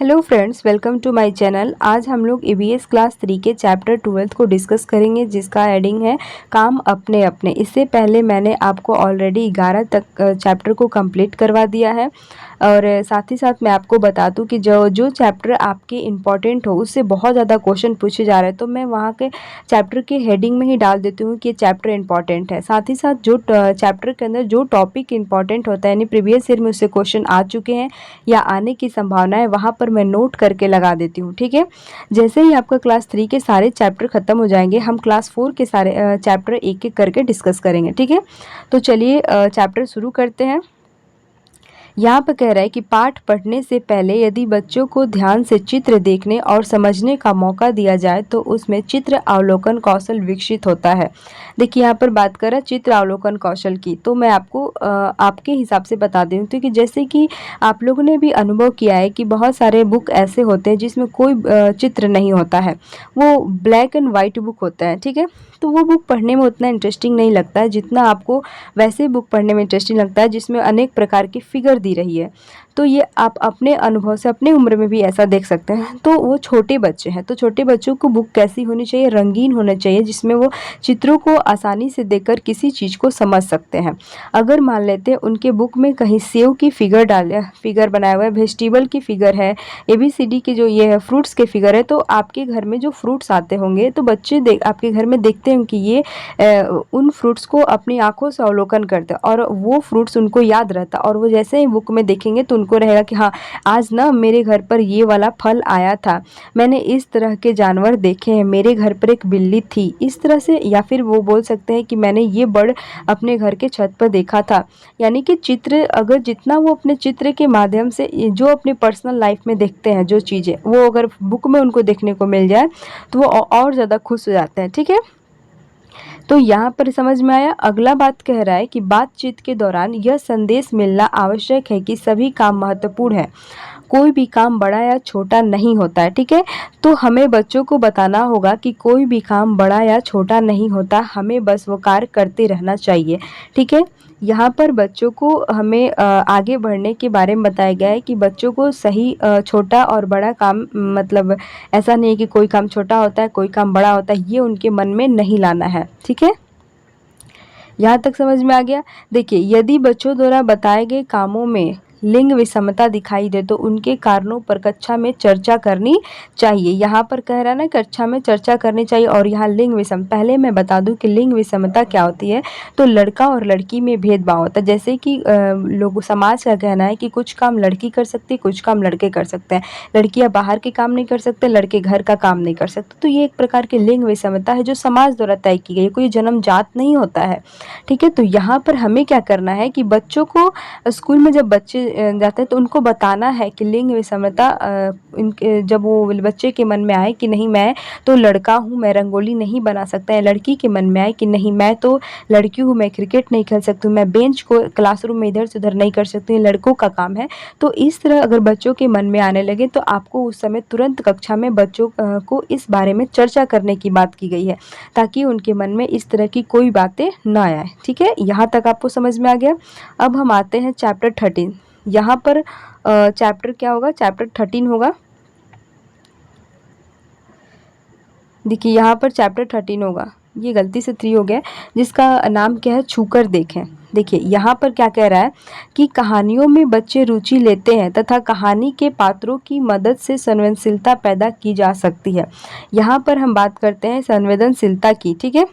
Hello friends, welcome to my channel. आज हम लोग ईवीएस क्लास 3 के चैप्टर 12 को डिस्कस करेंगे, जिसका हेडिंग है काम अपने अपने। इससे पहले मैंने आपको ऑलरेडी 11 तक चैप्टर को कंप्लीट करवा दिया है। और साथ ही साथ मैं आपको बता दूं कि जो जो चैप्टर आपके इम्पॉर्टेंट हो उससे बहुत ज़्यादा क्वेश्चन पूछे जा रहे हैं, तो मैं वहाँ के चैप्टर के हेडिंग में ही डाल देती हूँ कि ये चैप्टर इम्पॉर्टेंट है। साथ ही साथ जो चैप्टर के अंदर जो टॉपिक इम्पॉर्टेंट होता है, यानी प्रीवियस ईयर में उससे क्वेश्चन आ चुके हैं या आने की संभावना है, वहाँ पर मैं नोट करके लगा देती हूँ। ठीक है, जैसे ही आपका क्लास 3 के सारे चैप्टर खत्म हो जाएंगे, हम क्लास 4 के सारे चैप्टर एक एक करके डिस्कस करेंगे। ठीक है, तो चलिए चैप्टर शुरू करते हैं। यहाँ पर कह रहा है कि पाठ पढ़ने से पहले यदि बच्चों को ध्यान से चित्र देखने और समझने का मौका दिया जाए तो उसमें चित्र अवलोकन कौशल विकसित होता है। देखिए, यहाँ पर बात कर रहा है चित्र अवलोकन कौशल की, तो मैं आपको आपके हिसाब से बता दूँ तो कि जैसे कि आप लोगों ने भी अनुभव किया है कि बहुत सारे बुक ऐसे होते हैं जिसमें कोई चित्र नहीं होता है, वो ब्लैक एंड वाइट बुक होता है। ठीक है, तो वो बुक पढ़ने में उतना इंटरेस्टिंग नहीं लगता है जितना आपको वैसे बुक पढ़ने में इंटरेस्टिंग लगता है जिसमें अनेक प्रकार की फिगर दी रही है। तो ये आप अपने अनुभव से अपने उम्र में भी ऐसा देख सकते हैं। तो वो छोटे बच्चे हैं, तो छोटे बच्चों को बुक कैसी होनी चाहिए? रंगीन होना चाहिए, जिसमें वो चित्रों को आसानी से देखकर किसी चीज़ को समझ सकते हैं। अगर मान लेते हैं उनके बुक में कहीं सेव की फिगर बनाया हुआ है, वेजिटेबल की फिगर है, ABCD की जो ये है फ्रूट्स के फिगर है, तो आपके घर में जो फ्रूट्स आते होंगे तो बच्चे आपके घर में देखते हैं कि ये उन फ्रूट्स को अपनी आंखों से अवलोकन करते हैं और वो फ्रूट्स उनको याद रहता है, और वो जैसे ही बुक में देखेंगे तो उनको रहेगा कि हाँ, आज ना मेरे घर पर ये वाला फल आया था, मैंने इस तरह के जानवर देखे हैं, मेरे घर पर एक बिल्ली थी, इस तरह से। या फिर वो बोल सकते हैं कि मैंने ये बर्ड अपने घर के छत पर देखा था। यानी कि चित्र, अगर जितना वो अपने चित्र के माध्यम से जो अपनी पर्सनल लाइफ में देखते हैं जो चीज़ें, वो अगर बुक में उनको देखने को मिल जाए तो वो और ज़्यादा खुश हो जाते हैं। ठीक है, तो यहाँ पर समझ में आया। अगला बात कह रहा है कि बातचीत के दौरान यह संदेश मिलना आवश्यक है कि सभी काम महत्वपूर्ण है, कोई भी काम बड़ा या छोटा नहीं होता है। ठीक है, तो हमें बच्चों को बताना होगा कि कोई भी काम बड़ा या छोटा नहीं होता, हमें बस वो कार्य करते रहना चाहिए। ठीक है, यहाँ पर बच्चों को हमें आगे बढ़ने के बारे में बताया गया है कि बच्चों को सही छोटा और बड़ा काम, मतलब ऐसा नहीं है कि कोई काम छोटा होता है कोई काम बड़ा होता है, ये उनके मन में नहीं लाना है। ठीक है, यहाँ तक समझ में आ गया। देखिए, यदि बच्चों द्वारा बताए गए कामों में लिंग विषमता दिखाई दे तो उनके कारणों पर कक्षा में चर्चा करनी चाहिए। यहाँ पर कह रहा है ना, कक्षा में चर्चा करनी चाहिए। और यहाँ लिंग विषम, पहले मैं बता दूं कि लिंग विषमता क्या होती है। तो लड़का और लड़की में भेदभाव होता है, जैसे कि लोग समाज का कहना है कि कुछ काम लड़की कर सकती है, कुछ काम लड़के कर सकते हैं। लड़कियां बाहर के काम नहीं कर सकते, लड़के घर का काम नहीं कर सकते। तो ये एक प्रकार की लिंग विषमता है जो समाज द्वारा तय की गई है, कोई जन्मजात नहीं होता है। ठीक है, तो यहाँ पर हमें क्या करना है कि बच्चों को स्कूल में जब बच्चे जाते हैं तो उनको बताना है कि लिंग विषमता इनके, जब वो बच्चे के मन में आए कि नहीं मैं तो लड़का हूँ, मैं रंगोली नहीं बना सकता, है लड़की के मन में आए कि नहीं मैं तो लड़की हूँ, मैं क्रिकेट नहीं खेल सकती हूँ, मैं बेंच को क्लासरूम में इधर से उधर नहीं कर सकती, ये लड़कों का काम है। तो इस तरह अगर बच्चों के मन में आने लगे तो आपको उस समय तुरंत कक्षा में बच्चों को इस बारे में चर्चा करने की बात की गई है, ताकि उनके मन में इस तरह की कोई बातें ना आए। ठीक है, यहाँ तक आपको समझ में आ गया। अब हम आते हैं चैप्टर 13। यहाँ पर चैप्टर क्या होगा? चैप्टर 13 होगा। देखिए, यहाँ पर चैप्टर 13 होगा, ये गलती से 3 हो गया, जिसका नाम क्या है? छूकर देखें। देखिए, यहाँ पर क्या कह रहा है कि कहानियों में बच्चे रुचि लेते हैं तथा कहानी के पात्रों की मदद से संवेदनशीलता पैदा की जा सकती है। यहाँ पर हम बात करते हैं संवेदनशीलता की। ठीक है,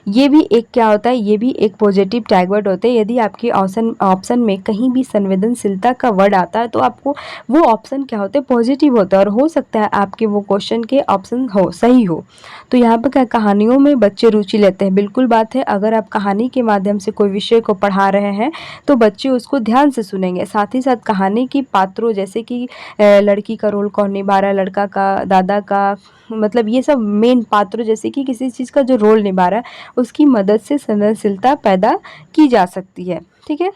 ये भी एक क्या होता है? ये भी एक पॉजिटिव टैग वर्ड होते हैं। यदि आपके ऑप्शन में कहीं भी संवेदनशीलता का वर्ड आता है तो आपको वो ऑप्शन क्या होते हैं? पॉजिटिव होता है, और हो सकता है आपके वो क्वेश्चन के ऑप्शन हो सही हो। तो यहाँ पर क्या, कहानियों में बच्चे रुचि लेते हैं, बिल्कुल बात है। अगर आप कहानी के माध्यम से कोई विषय को पढ़ा रहे हैं तो बच्चे उसको ध्यान से सुनेंगे। साथ ही साथ कहानी की पात्रों, जैसे कि लड़की का रोल कौन निभा रहा है, लड़का का, दादा का, मतलब ये सब मेन पात्र, जैसे कि किसी चीज़ का जो रोल निभा रहा है उसकी मदद से संवेदनशीलता पैदा की जा सकती है। ठीक है,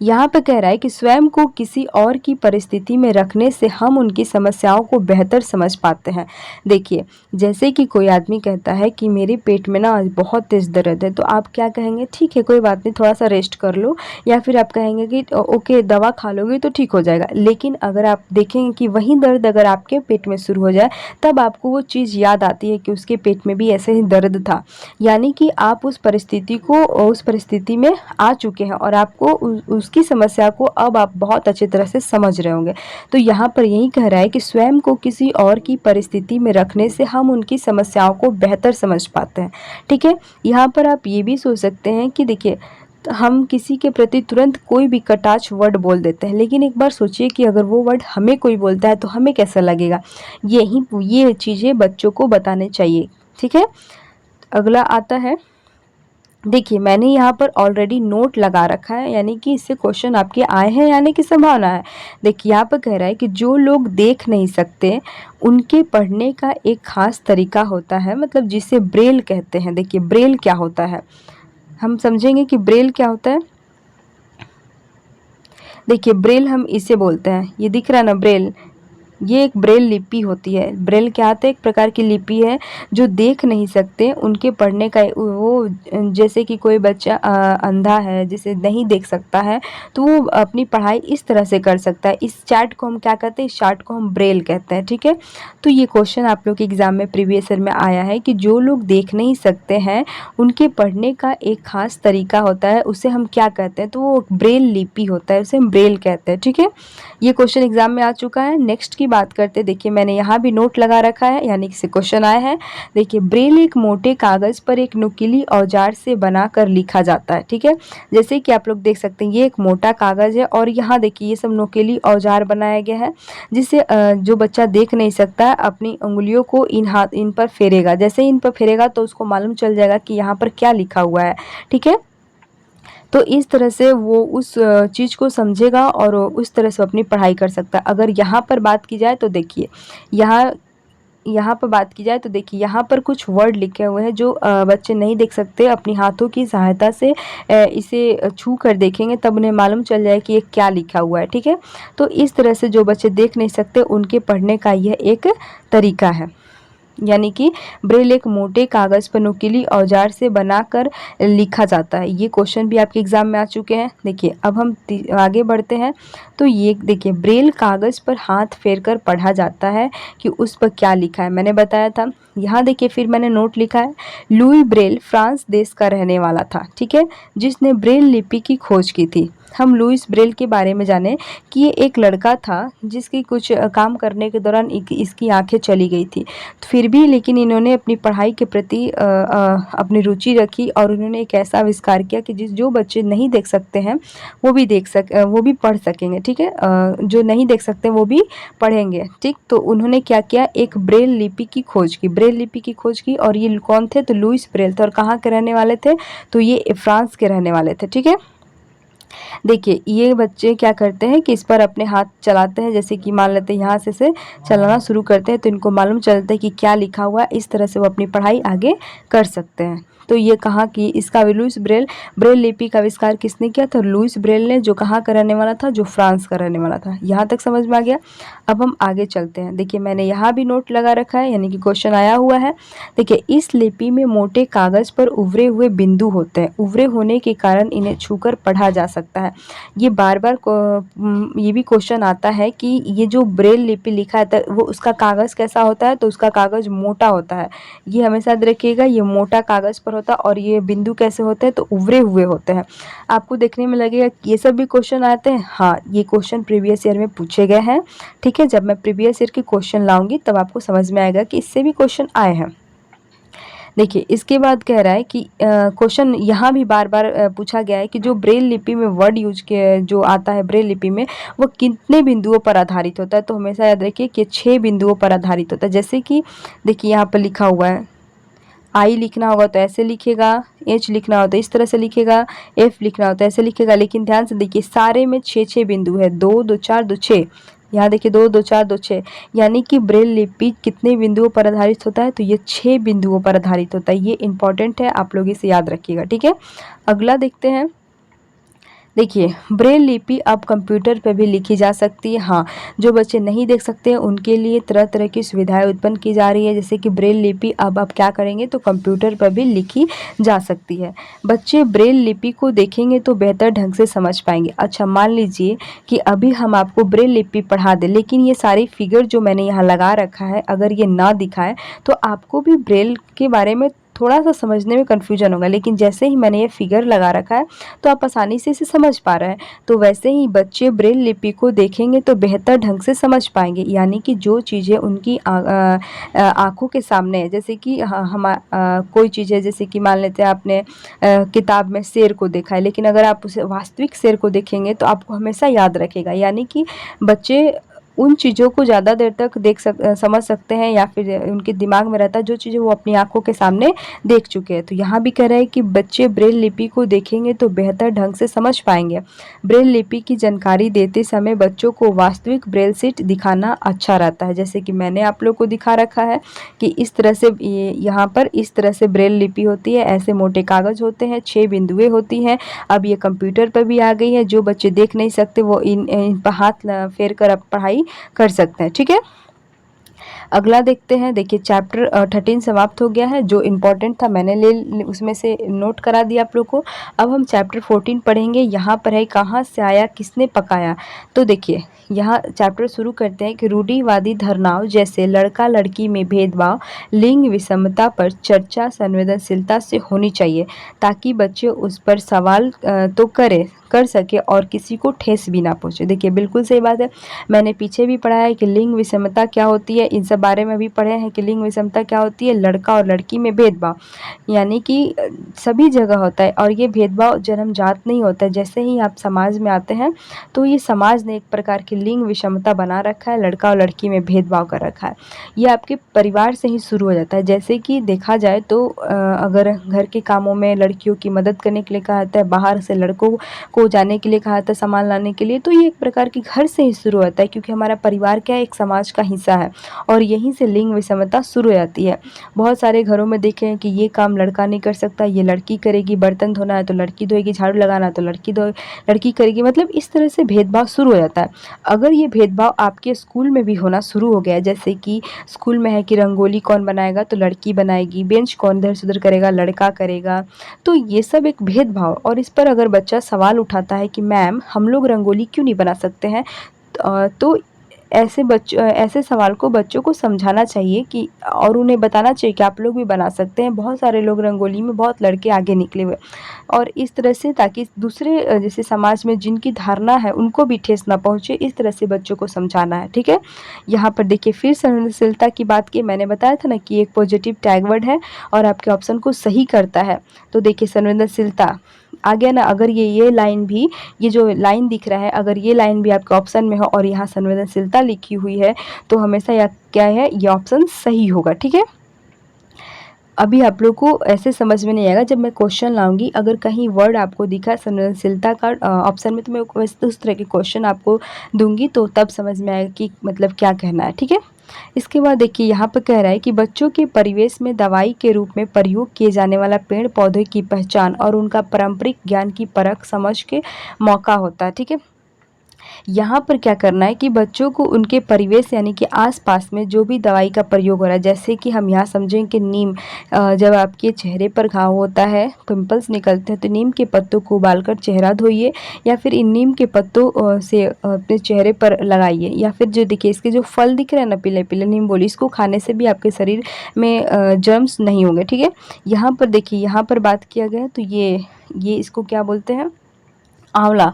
यहाँ पे कह रहा है कि स्वयं को किसी और की परिस्थिति में रखने से हम उनकी समस्याओं को बेहतर समझ पाते हैं। देखिए, जैसे कि कोई आदमी कहता है कि मेरे पेट में ना आज बहुत तेज़ दर्द है, तो आप क्या कहेंगे? ठीक है, कोई बात नहीं, थोड़ा-सा रेस्ट कर लो, या फिर आप कहेंगे कि ओके, दवा खा लोगे तो ठीक हो जाएगा। लेकिन अगर आप देखेंगे कि वही दर्द अगर आपके पेट में शुरू हो जाए, तब आपको वो चीज़ याद आती है कि उसके पेट में भी ऐसे ही दर्द था। यानी कि आप उस परिस्थिति में आ चुके हैं और आपको उसकी समस्या को अब आप बहुत अच्छी तरह से समझ रहे होंगे। तो यहाँ पर यही कह रहा है कि स्वयं को किसी और की परिस्थिति में रखने से हम उनकी समस्याओं को बेहतर समझ पाते हैं। ठीक है? यहाँ पर आप ये भी सोच सकते हैं कि देखिए, हम किसी के प्रति तुरंत कोई भी कटाक्ष वर्ड बोल देते हैं, लेकिन एक बार सोचिए कि अगर वो वर्ड हमें कोई बोलता है तो हमें कैसा लगेगा? ये चीज़ें बच्चों को बतानी चाहिए। ठीक है? अगला आता है, देखिए मैंने यहाँ पर ऑलरेडी नोट लगा रखा है, यानी कि इससे क्वेश्चन आपके आए हैं आने की संभावना है। देखिए यहाँ पर कह रहा है कि जो लोग देख नहीं सकते उनके पढ़ने का एक खास तरीका होता है, मतलब जिसे ब्रेल कहते हैं। देखिए ब्रेल क्या होता है, हम समझेंगे कि ब्रेल क्या होता है। देखिए ब्रेल हम इसे बोलते हैं, ये दिख रहा है ना ब्रेल, ये एक ब्रेल लिपि होती है। ब्रेल क्या होता है? एक प्रकार की लिपि है जो देख नहीं सकते उनके पढ़ने का वो, जैसे कि कोई बच्चा अंधा है जिसे नहीं देख सकता है, तो वो अपनी पढ़ाई इस तरह से कर सकता है। इस चार्ट को हम क्या कहते हैं? इस चार्ट को हम ब्रेल कहते हैं। ठीक है? तो ये क्वेश्चन आप लोग के एग्जाम में प्रीवियस ईयर में आया है कि जो लोग देख नहीं सकते हैं उनके पढ़ने का एक खास तरीका होता है, उसे हम क्या कहते हैं? तो वो ब्रेल लिपि होता है, उसे हम ब्रेल कहते हैं। ठीक है? ये क्वेश्चन एग्जाम में आ चुका है। नेक्स्ट की बात करते हैं। देखिए मैंने यहाँ भी नोट लगा रखा है, यानी कि क्वेश्चन आया है। देखिए ब्रेल एक मोटे कागज पर एक नुकीली औजार से बनाकर लिखा जाता है। ठीक है? जैसे कि आप लोग देख सकते हैं ये एक मोटा कागज है और यहाँ देखिए ये सब नुकीली औजार बनाया गया है, जिससे जो बच्चा देख नहीं सकता है अपनी उंगलियों को इन पर फेरेगा। जैसे ही इन पर फेरेगा तो उसको मालूम चल जाएगा कि यहाँ पर क्या लिखा हुआ है। ठीक है? तो इस तरह से वो उस चीज़ को समझेगा और उस तरह से अपनी पढ़ाई कर सकता है। अगर यहाँ पर बात की जाए तो देखिए, यहाँ यहाँ पर बात की जाए तो देखिए यहाँ पर कुछ वर्ड लिखे हुए हैं जो बच्चे नहीं देख सकते, अपनी हाथों की सहायता से इसे छू कर देखेंगे तब उन्हें मालूम चल जाए कि ये क्या लिखा हुआ है। ठीक है? तो इस तरह से जो बच्चे देख नहीं सकते उनके पढ़ने का यह एक तरीका है। यानी कि ब्रेल एक मोटे कागज़ पर नुकीली औजार से बनाकर लिखा जाता है। ये क्वेश्चन भी आपके एग्जाम में आ चुके हैं। देखिए अब हम आगे बढ़ते हैं। तो ये देखिए ब्रेल कागज़ पर हाथ फेरकर पढ़ा जाता है कि उस पर क्या लिखा है, मैंने बताया था। यहाँ देखिए फिर मैंने नोट लिखा है, लुई ब्रेल फ्रांस देश का रहने वाला था। ठीक है? जिसने ब्रेल लिपि की खोज की थी। हम लुईस ब्रेल के बारे में जाने कि ये एक लड़का था जिसकी कुछ काम करने के दौरान इसकी आंखें चली गई थी। फिर भी लेकिन इन्होंने अपनी पढ़ाई के प्रति अपनी रुचि रखी और उन्होंने एक ऐसा आविष्कार किया कि जो बच्चे नहीं देख सकते हैं वो भी पढ़ सकेंगे। ठीक है? जो नहीं देख सकते वो भी पढ़ेंगे। ठीक? तो उन्होंने क्या किया, एक ब्रेल लिपि की खोज की, ब्रेल लिपि की खोज की। और ये कौन थे? तो लुईस ब्रेल थे। और कहाँ के रहने वाले थे? तो ये फ्रांस के रहने वाले थे। ठीक है? देखिए ये बच्चे क्या करते हैं कि इस पर अपने हाथ चलाते हैं, जैसे कि मान लेते हैं यहाँ से चलाना शुरू करते हैं तो इनको मालूम चलता है कि क्या लिखा हुआ है। इस तरह से वो अपनी पढ़ाई आगे कर सकते हैं। तो ये कहाँ की, इसका लुईस ब्रेल लिपि का आविष्कार किसने किया था? लुईस ब्रेल ने, जो कहाँ का रहने वाला था? जो फ्रांस का रहने वाला था। यहाँ तक समझ में आ गया? अब हम आगे चलते हैं। देखिए मैंने यहाँ भी नोट लगा रखा है, यानी कि क्वेश्चन आया हुआ है। देखिए इस लिपि में मोटे कागज पर उभरे हुए बिंदु होते हैं। उभरे होने के कारण इन्हें छूकर पढ़ा जा सकता है। ये बार बार ये भी क्वेश्चन आता है कि ये जो ब्रेल लिपि लिखा है वो उसका कागज़ कैसा होता है? तो उसका कागज़ मोटा होता है। ये हमेशा याद रखिएगा, ये मोटा कागज़ पर होता है। और ये बिंदु कैसे होते हैं? तो उभरे हुए होते हैं। आपको देखने में लगेगा कि ये सब भी क्वेश्चन आते हैं। हाँ, ये क्वेश्चन प्रीवियस ईयर में पूछे गए हैं। ठीक है? जब मैं प्रीवियस ईयर के क्वेश्चन लाऊंगी तब आपको समझ में आएगा कि इससे भी क्वेश्चन आए हैं। देखिए इसके बाद कह रहा है कि क्वेश्चन यहाँ भी बार बार पूछा गया है कि जो ब्रेल लिपि में वर्ड यूज के जो आता है ब्रेल लिपि में, वो कितने बिंदुओं पर आधारित होता है? तो हमेशा याद रखिए कि 6 बिंदुओं पर आधारित होता है। जैसे कि देखिए यहाँ पर लिखा हुआ है, आई लिखना होगा तो ऐसे लिखेगा, एच लिखना हो तो इस तरह से लिखेगा, एफ लिखना हो तो ऐसे लिखेगा। लेकिन ध्यान से देखिए सारे में 6 बिंदु है, 2 2 4 2 6। यहाँ देखिए 2 2 4 2 6, यानी कि ब्रेल लिपि कितने बिंदुओं पर आधारित होता है? तो ये 6 बिंदुओं पर आधारित होता है। ये इंपॉर्टेंट है, आप लोग इसे याद रखिएगा। ठीक है? अगला देखते हैं। देखिए, ब्रेल लिपि अब कंप्यूटर पे भी लिखी जा सकती है। हाँ, जो बच्चे नहीं देख सकते हैं उनके लिए तरह-तरह की सुविधाएँ उत्पन्न की जा रही है, जैसे कि ब्रेल लिपि अब आप क्या करेंगे तो कंप्यूटर पर भी लिखी जा सकती है। बच्चे ब्रेल लिपि को देखेंगे तो बेहतर ढंग से समझ पाएँगे। अच्छा, मान लीजिए कि अभी हम आपको ब्रेल लिपि पढ़ा दें, लेकिन ये सारी फिगर जो मैंने यहाँ लगा रखा है, अगर ये ना दिखाए तो आपको भी ब्रेल के बारे में थोड़ा-सा समझने में कन्फ्यूजन होगा। लेकिन जैसे ही मैंने ये फिगर लगा रखा है तो आप आसानी से इसे समझ पा रहे हैं। तो वैसे ही बच्चे ब्रेल लिपि को देखेंगे तो बेहतर ढंग से समझ पाएँगे, यानी कि जो चीज़ें उनकी आँखों के सामने है, जैसे कि कोई चीज़ है, जैसे कि मान लेते हैं आपने किताब में शेर को देखा है, लेकिन अगर आप उसे वास्तविक शेर को देखेंगे तो आपको हमेशा याद रखेगा। यानी कि बच्चे उन चीज़ों को ज़्यादा देर तक समझ सकते हैं, या फिर उनके दिमाग में रहता है जो चीज़ें वो अपनी आँखों के सामने देख चुके हैं। तो यहाँ भी कह रहा है कि बच्चे ब्रेल लिपि को देखेंगे तो बेहतर ढंग से समझ पाएँगे। ब्रेल लिपि की जानकारी देते समय बच्चों को वास्तविक ब्रेल शीट दिखाना अच्छा रहता है। जैसे कि मैंने आप लोग को दिखा रखा है कि इस तरह से ये यहाँ पर इस तरह से ब्रेल लिपि होती है, ऐसे मोटे कागज़ होते हैं, 6 बिंदुएँ होती हैं। अब ये कंप्यूटर पर भी आ गई है, जो बच्चे देख नहीं सकते वो इन पर हाथ फेर कर अब पढ़ाई कर सकते हैं। ठीक है? अगला देखते हैं। देखिए, चैप्टर 13 समाप्त हो गया है। जो इम्पोर्टेंट था मैंने उसमें से नोट करा दिया आप लोग को। अब हम चैप्टर 14 पढ़ेंगे। यहाँ पर है कहाँ से आया किसने पकाया। तो देखिए, यहाँ चैप्टर शुरू करते हैं कि रूढ़िवादी धारणाओं जैसे लड़का लड़की में भेदभाव, लिंग विषमता पर चर्चा संवेदनशीलता से होनी चाहिए, ताकि बच्चे उस पर सवाल तो कर सके और किसी को ठेस भी ना पहुँचे। देखिए, बिल्कुल सही बात है। मैंने पीछे भी पढ़ा है कि लिंग विषमता क्या होती है, इन सब बारे में भी पढ़े हैं कि लिंग विषमता क्या होती है। लड़का और लड़की में भेदभाव, यानी कि सभी जगह होता है, और ये भेदभाव जन्मजात नहीं होता है। जैसे ही आप समाज में आते हैं तो ये समाज ने एक प्रकार की लिंग विषमता बना रखा है, लड़का और लड़की में भेदभाव कर रखा है। ये आपके परिवार से ही शुरू हो जाता है। जैसे कि देखा जाए तो अगर घर के कामों में लड़कियों की मदद करने के लिए कहा जाता है, बाहर से लड़कों को जाने के लिए कहा जाता है सामान लाने के लिए, तो ये एक प्रकार की घर से ही शुरू होता है, क्योंकि हमारा परिवार क्या है, एक समाज का हिस्सा है, और यहीं से लिंग विषमता शुरू हो जाती है। बहुत सारे घरों में देखे हैं कि ये काम लड़का नहीं कर सकता, ये लड़की करेगी, बर्तन धोना है तो लड़की धोएगी, झाड़ू लगाना है तो लड़की करेगी, मतलब इस तरह से भेदभाव शुरू हो जाता है। अगर ये भेदभाव आपके स्कूल में भी होना शुरू हो गया है, जैसे कि स्कूल में है कि रंगोली कौन बनाएगा तो लड़की बनाएगी, बेंच कौन इधर से उधर करेगा लड़का करेगा, तो ये सब एक भेदभाव। और इस पर अगर बच्चा सवाल उठाता है कि मैम हम लोग रंगोली क्यों नहीं बना सकते हैं, तो ऐसे सवाल को बच्चों को समझाना चाहिए कि, और उन्हें बताना चाहिए कि आप लोग भी बना सकते हैं। बहुत सारे लोग रंगोली में, बहुत लड़के आगे निकले हुए, और इस तरह से, ताकि दूसरे जैसे समाज में जिनकी धारणा है उनको भी ठेस ना पहुँचे, इस तरह से बच्चों को समझाना है। ठीक है? यहाँ पर देखिए, फिर संवेदनशीलता की बात की, मैंने बताया था ना कि एक पॉजिटिव टैग वर्ड है और आपके ऑप्शन को सही करता है। तो देखिए, संवेदनशीलता आ गया ना। अगर ये लाइन भी, ये जो लाइन दिख रहा है, अगर ये लाइन भी आपके ऑप्शन में हो और यहाँ संवेदनशीलता लिखी हुई है, तो हमेशा या क्या है, ये ऑप्शन सही होगा। ठीक है? अभी आप लोग को ऐसे समझ में नहीं आएगा जब मैं क्वेश्चन लाऊंगी। अगर कहीं वर्ड आपको दिखा संवेदनशीलता का ऑप्शन में, तो मैं वैसे उस तरह के क्वेश्चन आपको दूंगी, तो तब समझ में आएगा कि मतलब क्या कहना है। ठीक है? इसके बाद देखिए, यहाँ पर कह रहा है कि बच्चों के परिवेश में दवाई के रूप में प्रयोग किए जाने वाला पेड़ पौधे की पहचान और उनका पारंपरिक ज्ञान की परख समझ के मौका होता है। ठीक है? यहाँ पर क्या करना है कि बच्चों को उनके परिवेश यानी कि आसपास में जो भी दवाई का प्रयोग हो रहा है, जैसे कि हम यहाँ समझें कि नीम, जब आपके चेहरे पर घाव होता है, पिंपल्स निकलते हैं, तो नीम के पत्तों को उबालकर चेहरा धोइए, या फिर इन नीम के पत्तों से अपने चेहरे पर लगाइए। या फिर जो देखिए, इसके जो फल दिख रहे हैं ना, पीले पीले नीम बोली, इसको खाने से भी आपके शरीर में जर्म्स नहीं होंगे। ठीक है? यहाँ पर देखिए, यहाँ पर बात किया गया, तो ये इसको क्या बोलते हैं, आंवला।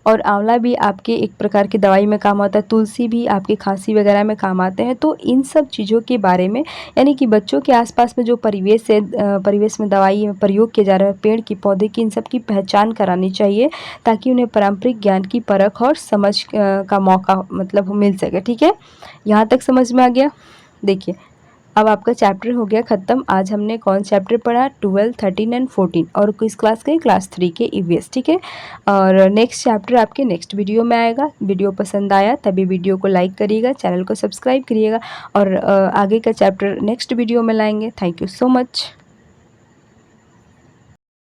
और आंवला भी आपके एक प्रकार की दवाई में काम आता है, तुलसी भी आपकी खांसी वगैरह में काम आते हैं। तो इन सब चीज़ों के बारे में, यानी कि बच्चों के आसपास में जो परिवेश है, परिवेश में दवाई में प्रयोग किया जा रहा है, पेड़ की पौधे की, इन सब की पहचान करानी चाहिए, ताकि उन्हें पारंपरिक ज्ञान की परख और समझ का मौका मतलब मिल सके। ठीक है? यहाँ तक समझ में आ गया? देखिए, अब आपका चैप्टर हो गया ख़त्म। आज हमने कौन चैप्टर पढ़ा, 12, 13 एंड 14, और किस क्लास के, क्लास 3 के ईवीएस। ठीक है? और नेक्स्ट चैप्टर आपके नेक्स्ट वीडियो में आएगा। वीडियो पसंद आया तभी वीडियो को लाइक करिएगा, चैनल को सब्सक्राइब करिएगा, और आगे का चैप्टर नेक्स्ट वीडियो में लाएंगे। Thank you so much.